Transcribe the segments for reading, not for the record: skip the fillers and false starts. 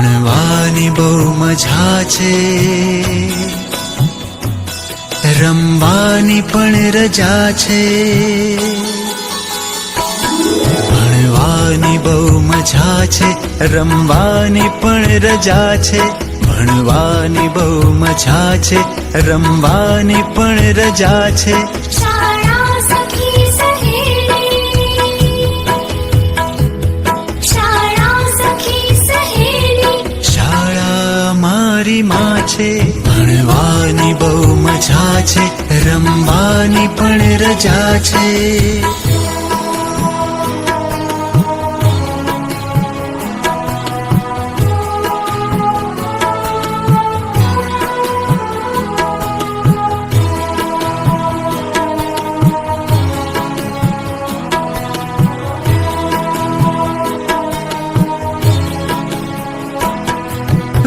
ભણવાની બહુ મજા છે, રમવાની પણ રજા છે. ભણવાની બહુ મજા છે, રમવાની પણ રજા છે. ભણવાની બહુ મજા છે, રમવાની પણ રજા છે. શાળા સખી સહેલી, શાળા સખી સહેલી, શાળા મારી માં છે. ભણવાની બહુ મજા છે, રમવાની પણ રજા છે.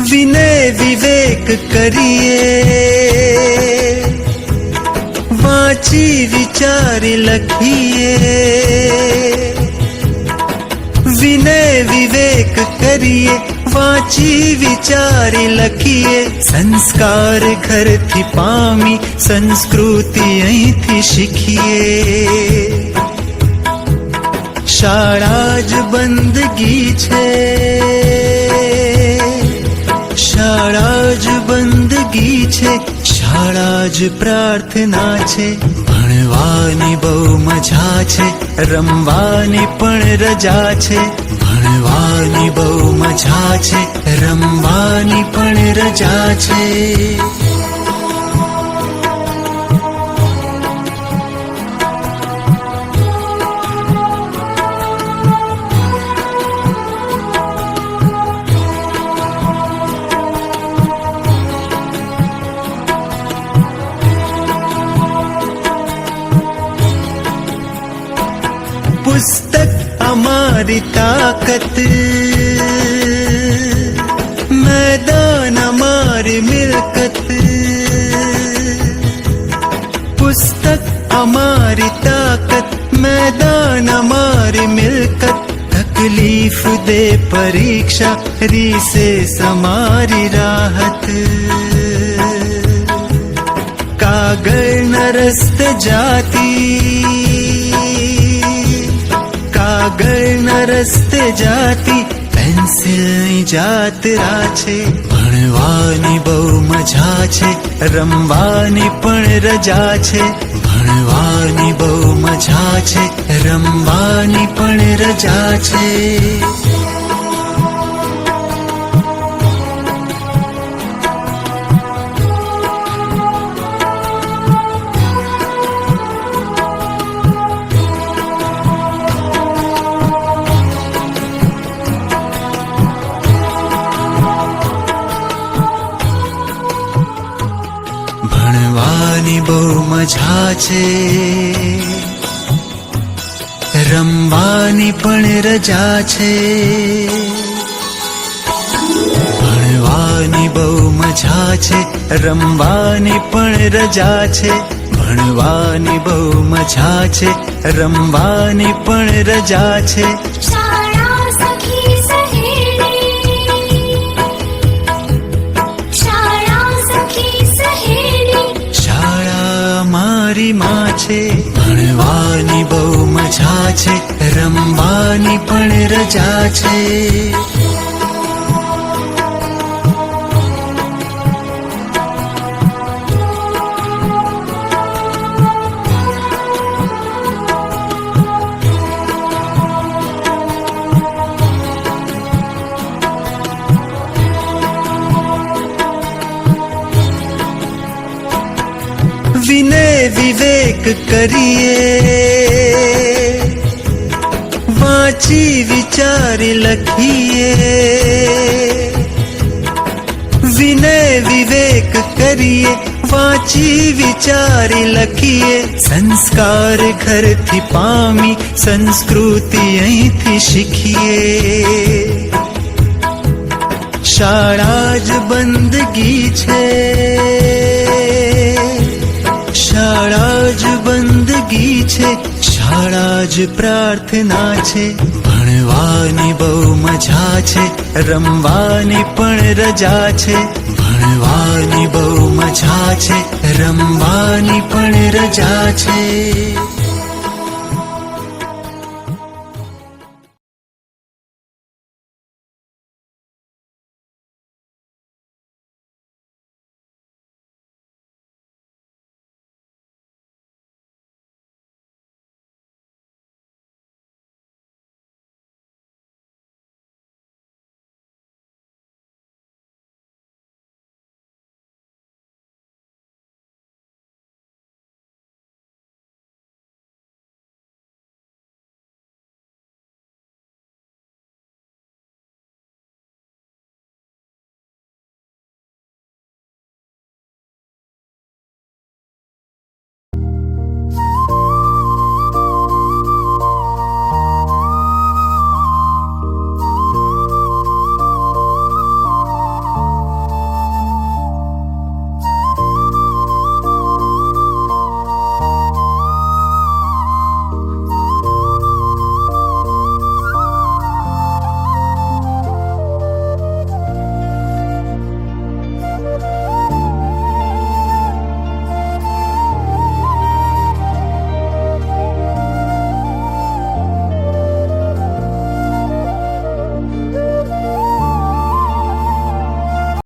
વિનય વિવેક કરીએ, વાંચી વિચારી લખીએ. વિનય વિવેક કરીએ, વાંચી વિચારી લખીએ. સંસ્કાર ઘરથી પામી, સંસ્કૃતિ અહીંથી શીખીએ. શાળા જ બંદગી છે, શાળા જ બંદગી છે. શાળા જ પ્રાર્થના છે. ભણવાની બહુ મજા છે, રમવાની પણ રજા છે. ભણવાની બહુ મજા છે, રમવાની પણ રજા છે. પુસ્તક અમારી તાકત, મેદાન અમારી મિલકત. પુસ્તક અમારી તાકત, મેદાન અમારી મિલકત. તકલીફ દે પરીક્ષા, રીસેસ અમારી રાહત. કાગળના રસ્તે જાતી, કાગળના રસ્તે જાતી. પેન્સિલની જાત્રા છે. ભણવાની બહુ મજા છે, રમવાની પણ રજા છે. ભણવાની બહુ મજા છે, રમવાની પણ રજા છે. ભણવાની બહુ મજા છે, રમવાની પણ રજા છે. ભણવાની બહુ મજા છે, રમવાની પણ રજા છે. ભણવાની બહુ મજા છે, રમવાની પણ રજા છે. શાળા સખી સહેલી, શાળા સખી સહેલી, શાળા મારી માં છે. ભણવાની બહુ મજા છે, રમવાની પણ રજા છે. વિનય વિવેક કરીએ, વાંચી વિચારી લખીએ. વિનય વિવેક કરીએ, વાંચી વિચારી લખીએ. સંસ્કાર ઘરથી પામી, સંસ્કૃતિ અહીંથી શીખીએ. શાળા જ બંદગી છે, શાળા જ બંદગી છે. શાળા જ પ્રાર્થના છે. ભણવા ભણવાની બહુ મજા છે રમવાની પણ રજા છે ભણવાની બહુ મજા છે રમવાની પણ રજા છે